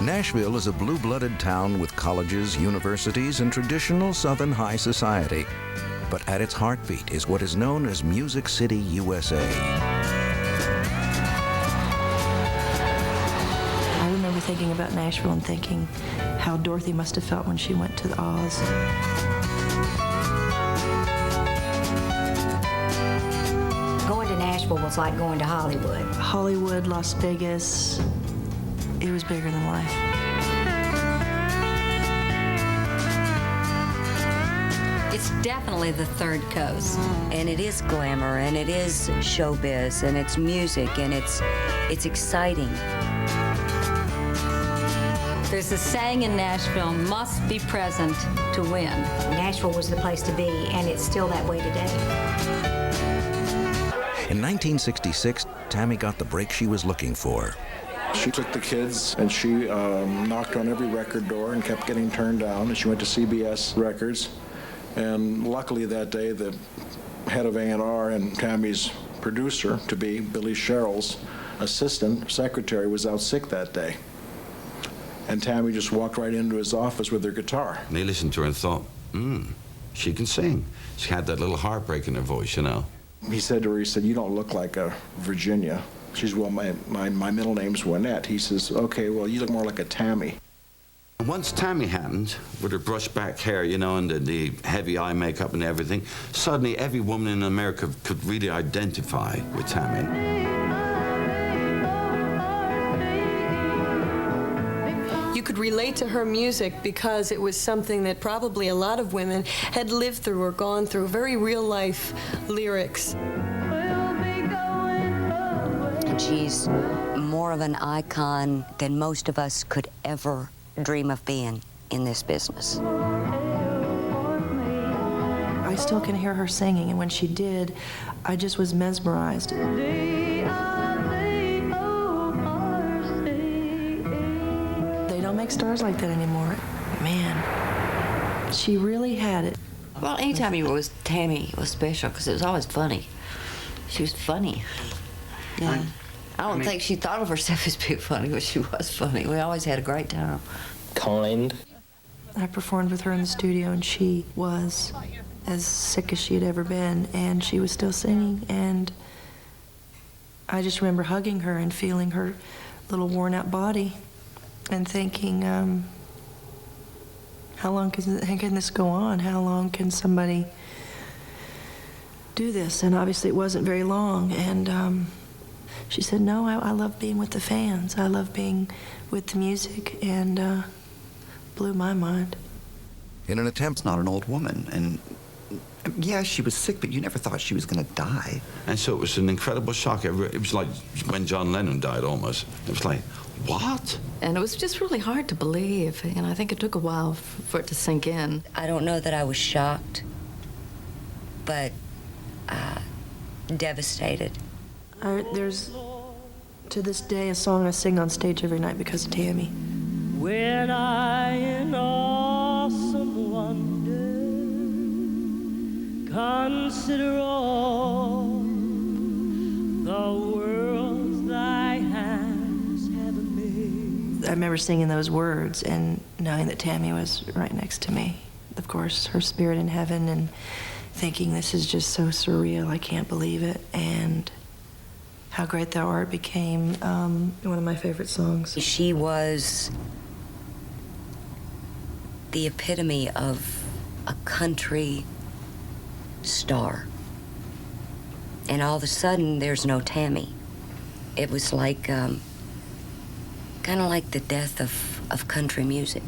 Nashville is a blue-blooded town with colleges, universities, and traditional Southern high society. But at its heartbeat is what is known as Music City, USA. I remember thinking about Nashville and thinking how Dorothy must have felt when she went to the Oz. Going to Nashville was like going to Hollywood. Hollywood, Las Vegas, it was bigger than life. It's definitely the third coast. And it is glamour, and it is showbiz, and it's music, and it's exciting. There's a saying in Nashville, must be present to win. Nashville was the place to be, and it's still that way today. In 1966, Tammy got the break she was looking for. She took the kids and she knocked on every record door and kept getting turned down. And she went to CBS Records. And luckily that day, the head of A&R and Tammy's producer-to-be, Billy Sherrill's assistant secretary, was out sick that day. And Tammy just walked right into his office with her guitar. And he listened to her and thought, she can sing. She had that little heartbreak in her voice, you know. He said to her, he said, "You don't look like a Virginia." She said, "Well, my middle name's Wynette." He says, "Okay, well, you look more like a Tammy." And once Tammy happened, with her brushed back hair, you know, and the heavy eye makeup and everything, suddenly every woman in America could really identify with Tammy. You could relate to her music because it was something that probably a lot of women had lived through or gone through, very real-life lyrics. And she's more of an icon than most of us could ever dream of being in this business. I still can hear her singing, and when she did, I just was mesmerized. They don't make stars like that anymore. Man, she really had it. Well, anytime you were with Tammy, it was special because it was always funny. She was funny. Yeah. I don't think she thought of herself as being funny, but she was funny. We always had a great time. Kind. I performed with her in the studio, and she was as sick as she had ever been, and she was still singing, and I just remember hugging her and feeling her little worn-out body and thinking, how long can this go on? How long can somebody do this? And obviously it wasn't very long, and she said, "No, I love being with the fans. I love being with the music," and blew my mind. In an attempt... Not an old woman, and yeah, she was sick, but you never thought she was going to die. And so it was an incredible shock. It was like when John Lennon died, almost. It was like, what? And it was just really hard to believe, and I think it took a while for it to sink in. I don't know that I was shocked, but devastated. There's, to this day, a song I sing on stage every night because of Tammy. When I in awesome wonder consider all the worlds thy hands have made. I remember singing those words and knowing that Tammy was right next to me. Of course, her spirit in heaven, and thinking this is just so surreal, I can't believe it. And How Great Thou Art became one of my favorite songs. She was the epitome of a country star. And all of a sudden, there's no Tammy. It was like, kind of like the death of country music.